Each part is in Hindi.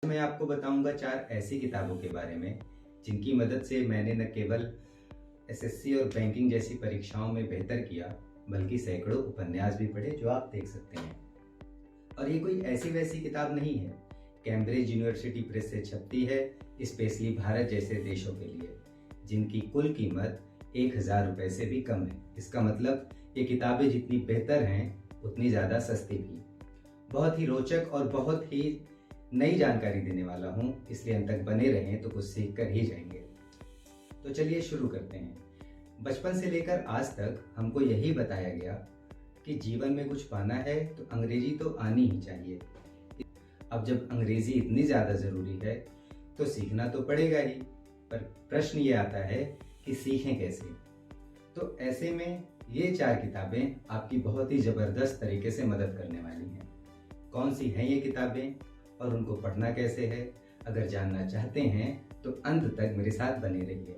मैं आपको बताऊंगा 4 ऐसी किताबों के बारे में जिनकी मदद से मैंने न केवल एसएससी और बैंकिंग जैसी परीक्षाओं में बेहतर किया, बल्कि सैकड़ों उपन्यास भी पढ़े जो आप देख सकते हैं। और ये कोई ऐसी वैसी किताब नहीं है, कैम्ब्रिज यूनिवर्सिटी प्रेस से छपती है, स्पेशली भारत जैसे देशों के लिए, जिनकी कुल कीमत 1000 रुपये से भी कम है। इसका मतलब ये किताबें जितनी बेहतर हैं उतनी ज़्यादा सस्ती भी। बहुत ही रोचक और बहुत ही नई जानकारी देने वाला हूँ, इसलिए अंत तक बने रहें तो कुछ सीख कर ही जाएंगे। तो चलिए शुरू करते हैं। बचपन से लेकर आज तक हमको यही बताया गया कि जीवन में कुछ पाना है तो अंग्रेजी तो आनी ही चाहिए। अब जब अंग्रेजी इतनी ज़्यादा ज़रूरी है तो सीखना तो पड़ेगा ही, पर प्रश्न ये आता है कि सीखें कैसे। तो ऐसे में ये 4 किताबें आपकी बहुत ही ज़बरदस्त तरीके से मदद करने वाली हैं। कौन सी हैं ये किताबें और उनको पढ़ना कैसे है, अगर जानना चाहते हैं तो अंत तक मेरे साथ बने रहिए।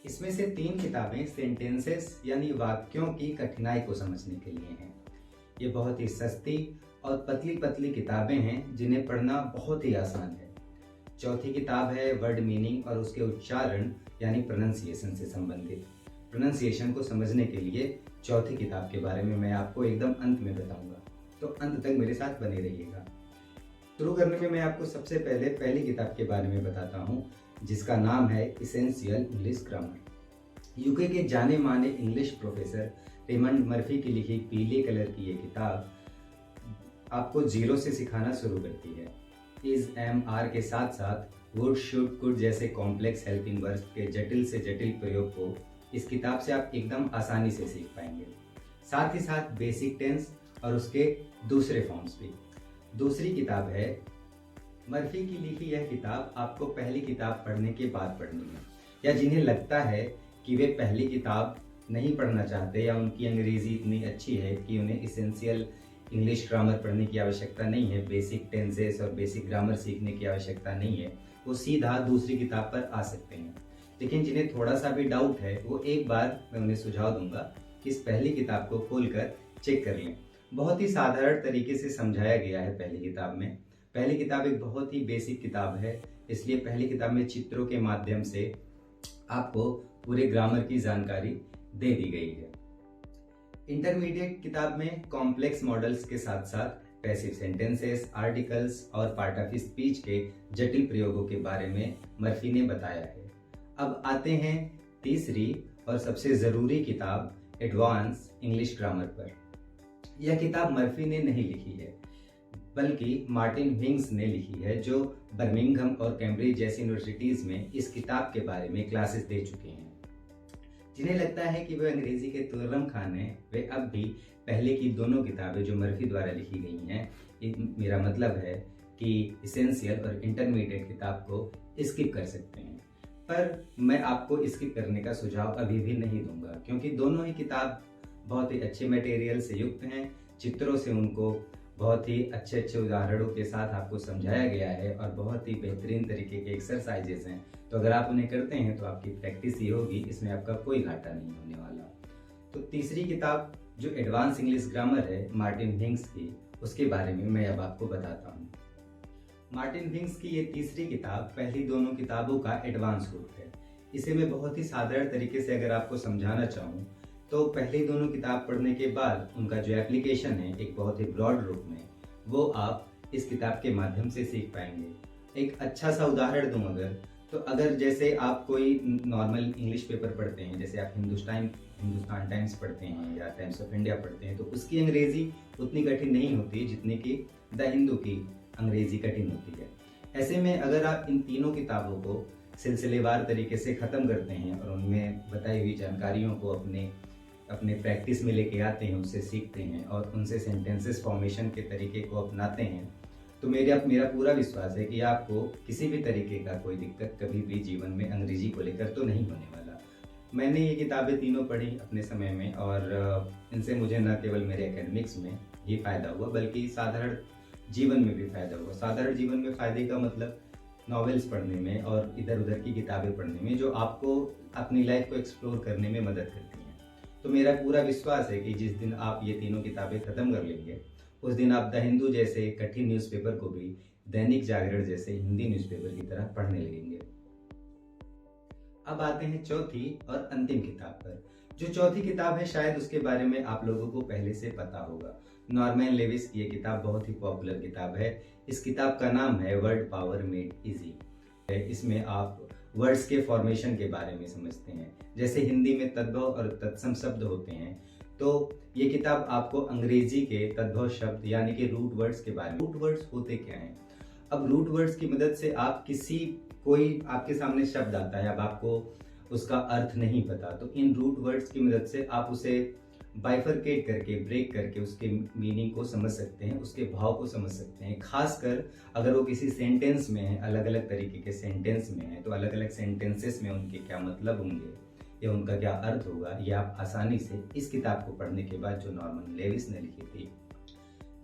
इसमें से 3 किताबें सेंटेंसेस यानी वाक्यों की कठिनाई को समझने के लिए हैं। ये बहुत ही सस्ती और पतली पतली किताबें हैं जिन्हें पढ़ना बहुत ही आसान है। चौथी किताब है वर्ड मीनिंग और उसके उच्चारण यानी प्रोनाउंसिएशन से संबंधित। प्रोनाउंसिएशन को समझने के लिए चौथी किताब के बारे में मैं आपको एकदम अंत में बताऊंगा, तो अंत तक मेरे साथ बने रहिएगा। शुरू करने में मैं आपको सबसे पहले पहली किताब के बारे में बताता हूँ, जिसका नाम है इसेंशियल इंग्लिश ग्रामर। यूके के जाने माने इंग्लिश प्रोफेसर रेमंड मर्फी की लिखी पीले कलर की ये किताब आपको जीरो से सिखाना शुरू करती है। इज एम आर के साथ साथ वुड शुड कुड जैसे कॉम्प्लेक्स हेल्पिंग वर्ब्स के जटिल से जटिल प्रयोग को इस किताब से आप एकदम आसानी से सीख पाएंगे। साथ ही साथ बेसिक टेंस और उसके दूसरे फॉर्म्स भी। दूसरी किताब है मर्फी की लिखी यह किताब आपको पहली किताब पढ़ने के बाद पढ़नी है, या जिन्हें लगता है कि वे पहली किताब नहीं पढ़ना चाहते या उनकी अंग्रेजी इतनी अच्छी है कि उन्हें इसेंशियल इंग्लिश ग्रामर पढ़ने की आवश्यकता नहीं है, बेसिक टेंसेस और बेसिक ग्रामर सीखने की आवश्यकता नहीं है, वो सीधा दूसरी किताब पर आ सकते हैं। लेकिन जिन्हें थोड़ा सा भी डाउट है वो एक बार मैं उन्हें सुझाव दूंगा कि इस पहली किताब को खोलकर चेक कर लें। बहुत ही साधारण तरीके से समझाया गया है पहली किताब में। पहली किताब एक बहुत ही बेसिक किताब है, इसलिए पहली किताब में चित्रों के माध्यम से आपको पूरे ग्रामर की जानकारी दे दी गई है। इंटरमीडिएट किताब में कॉम्प्लेक्स मॉडल्स के साथ साथ पैसिव सेंटेंसेस, आर्टिकल्स और पार्ट ऑफ स्पीच के जटिल प्रयोगों के बारे में मर्फी ने बताया है। अब आते हैं तीसरी और सबसे ज़रूरी किताब एडवांस इंग्लिश ग्रामर पर। यह किताब मर्फी ने नहीं लिखी है, बल्कि मार्टिन हिंग्स ने लिखी है, जो बर्मिंघम और कैम्ब्रिज जैसी यूनिवर्सिटीज़ में इस किताब के बारे में क्लासेस दे चुके हैं। जिन्हें लगता है कि वे अंग्रेजी के तुर्रम खान हैं, वे अब भी पहले की दोनों किताबें जो मर्फी द्वारा लिखी गई हैं, मेरा मतलब है कि इसेंशियल और इंटरमीडिएट किताब को स्किप कर सकते हैं। पर मैं आपको स्किप करने का सुझाव अभी भी नहीं दूंगा, क्योंकि दोनों ही किताब बहुत ही अच्छे मटेरियल से युक्त हैं। चित्रों से उनको बहुत ही अच्छे अच्छे उदाहरणों के साथ आपको समझाया गया है और बहुत ही बेहतरीन तरीके के एक्सरसाइजेस हैं। तो अगर आप उन्हें करते हैं तो आपकी प्रैक्टिस ही होगी, इसमें आपका कोई घाटा नहीं होने वाला। तो तीसरी किताब जो एडवांस इंग्लिश ग्रामर है मार्टिन हिंग्स की, उसके बारे में मैं अब आपको बताता हूँ। मार्टिन हिंग्स की ये तीसरी किताब पहली दोनों किताबों का एडवांस रूप है। इसे मैं बहुत ही साधारण तरीके से अगर आपको समझाना चाहूँ तो पहली दोनों किताब पढ़ने के बाद उनका जो एप्लीकेशन है एक बहुत ही ब्रॉड रूप में, वो आप इस किताब के माध्यम से सीख पाएंगे। एक अच्छा सा उदाहरण दूं अगर जैसे आप कोई नॉर्मल इंग्लिश पेपर पढ़ते हैं, जैसे आप हिंदुस्तान टाइम्स पढ़ते हैं या टाइम्स ऑफ इंडिया पढ़ते हैं, तो उसकी अंग्रेजी उतनी कठिन नहीं होती जितनी कि द हिंदू की अंग्रेजी कठिन होती है। ऐसे में अगर आप इन तीनों किताबों को सिलसिलेवार तरीके से ख़त्म करते हैं और उनमें बताई हुई जानकारियों को अपने प्रैक्टिस में लेके आते हैं, उससे सीखते हैं और उनसे सेंटेंसेस फॉर्मेशन के तरीके को अपनाते हैं, तो मेरा पूरा विश्वास है कि आपको किसी भी तरीके का कोई दिक्कत कभी भी जीवन में अंग्रेजी को लेकर तो नहीं होने वाला। मैंने ये किताबें तीनों पढ़ी अपने समय में और इनसे मुझे न केवल मेरे एकेडमिक्स में ये फ़ायदा हुआ, बल्कि साधारण जीवन में भी फ़ायदा हुआ। साधारण जीवन में फ़ायदे का मतलब नॉवेल्स पढ़ने में और इधर उधर की किताबें पढ़ने में, जो आपको अपनी लाइफ को एक्सप्लोर करने में मदद करती हैं। तो मेरा पूरा विश्वास है कि जिस दिन आप ये तीनों किताबें ख़त्म कर लेंगे उस दिन आप द हिंदू जैसे कठिन न्यूज़पेपर को भी दैनिक जागरण जैसे हिंदी न्यूज़पेपर की तरह पढ़ने लगेंगे। अब आते हैं चौथी और अंतिम किताब पर। जो चौथी किताब है शायद उसके बारे में आप लोगों को पहले से पता होगा। नॉर्मन लेविस की ये किताब बहुत ही पॉपुलर किताब है। इस किताब का नाम है वर्ड पावर मेड इजी। इसमें आप वर्ड्स के फॉर्मेशन के बारे में समझते हैं। जैसे हिंदी में तद्भव और तत्सम शब्द होते हैं, तो ये किताब आपको अंग्रेजी के तद्भव शब्द यानी कि रूट वर्ड्स के बारे में, रूट वर्ड्स होते क्या हैं। अब रूट वर्ड्स की मदद से आप कोई आपके सामने शब्द आता है, अब आपको उसका अर्थ नहीं पता, तो इन रूट वर्ड्स की मदद से आप उसे बाइफरकेट करके, ब्रेक करके उसके मीनिंग को समझ सकते हैं, उसके भाव को समझ सकते हैं। खासकर अगर वो किसी सेंटेंस में है, अलग अलग तरीके के सेंटेंस में है, तो अलग अलग सेंटेंसेस में उनके क्या मतलब होंगे या उनका क्या अर्थ होगा, ये आप आसानी से इस किताब को पढ़ने के बाद, जो नॉर्मन लेविस ने लिखी थी,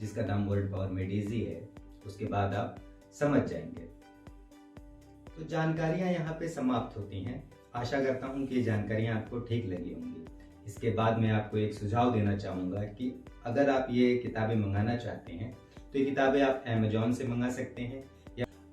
जिसका नाम वर्ड पावर मेड इजी है, उसके बाद आप समझ जाएंगे। तो जानकारियां यहाँ पे समाप्त होती हैं। आशा करता हूँ कि ये जानकारियां आपको ठीक लगी होंगी। इसके बाद मैं आपको एक सुझाव देना चाहूँगा कि अगर आप ये किताबें मंगाना चाहते हैं तो ये किताबें आप अमेजॉन से मंगा सकते हैं।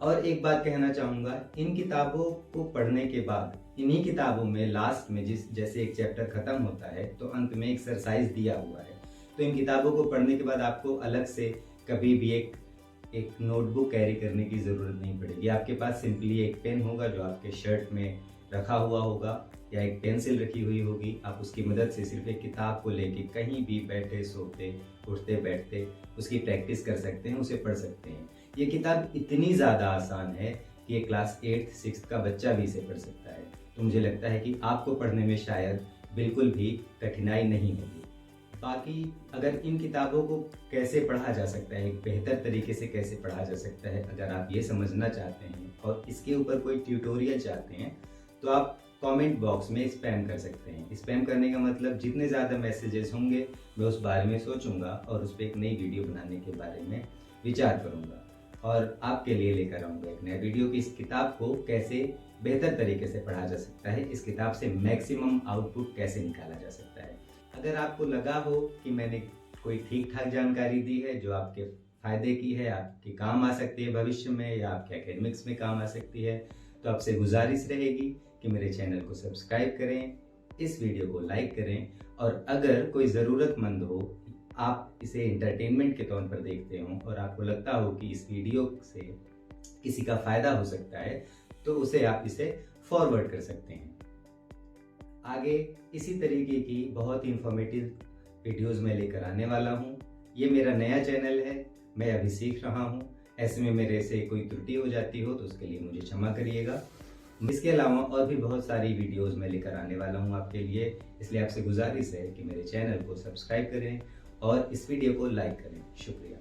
और एक बात कहना चाहूँगा, इन किताबों को पढ़ने के बाद, इन्हीं किताबों में लास्ट में जैसे एक चैप्टर खत्म होता है तो अंत में एक्सरसाइज दिया हुआ है। तो इन किताबों को पढ़ने के बाद आपको अलग से कभी भी एक नोटबुक कैरी करने की ज़रूरत नहीं पड़ेगी। आपके पास सिंपली एक पेन होगा जो आपके शर्ट में रखा हुआ होगा, या एक पेंसिल रखी हुई होगी। आप उसकी मदद से सिर्फ एक किताब को लेके कहीं भी बैठे, सोते, उठते, बैठते उसकी प्रैक्टिस कर सकते हैं, उसे पढ़ सकते हैं। ये किताब इतनी ज़्यादा आसान है कि एक क्लास 8th 6th का बच्चा भी इसे पढ़ सकता है। तो मुझे लगता है कि आपको पढ़ने में शायद बिल्कुल भी कठिनाई नहीं होगी। बाकी अगर इन किताबों को कैसे पढ़ा जा सकता है, एक बेहतर तरीके से कैसे पढ़ा जा सकता है, अगर आप ये समझना चाहते हैं और इसके ऊपर कोई ट्यूटोरियल चाहते हैं, तो आप कमेंट बॉक्स में स्पैम कर सकते हैं। स्पैम करने का मतलब जितने ज़्यादा मैसेजेस होंगे मैं उस बारे में सोचूंगा और उस पर एक नई वीडियो बनाने के बारे में विचार करूंगा और आपके लिए लेकर आऊँगा एक नया वीडियो कि इस किताब को कैसे बेहतर तरीके से पढ़ा जा सकता है, इस किताब से मैक्सिमम आउटपुट कैसे निकाला जा सकता है। अगर आपको लगा हो कि मैंने कोई ठीक ठाक जानकारी दी है जो आपके फ़ायदे की है, आपके काम आ सकती है भविष्य में, या आपके एकेडमिक्स में काम आ सकती है, तो आपसे गुजारिश रहेगी कि मेरे चैनल को सब्सक्राइब करें, इस वीडियो को लाइक करें, और अगर कोई ज़रूरतमंद हो, आप इसे एंटरटेनमेंट के तौर पर देखते हो और आपको लगता हो कि इस वीडियो से किसी का फ़ायदा हो सकता है, तो उसे आप इसे फॉरवर्ड कर सकते हैं। आगे इसी तरीके की बहुत ही इंफॉर्मेटिव वीडियोज़ मैं लेकर आने वाला हूँ। ये मेरा नया चैनल है, मैं अभी सीख रहा हूँ। ऐसे में मेरे से कोई त्रुटि हो जाती हो तो उसके लिए मुझे क्षमा करिएगा। इसके अलावा और भी बहुत सारी वीडियोस मैं लेकर आने वाला हूं आपके लिए, इसलिए आपसे गुजारिश है कि मेरे चैनल को सब्सक्राइब करें और इस वीडियो को लाइक करें। शुक्रिया।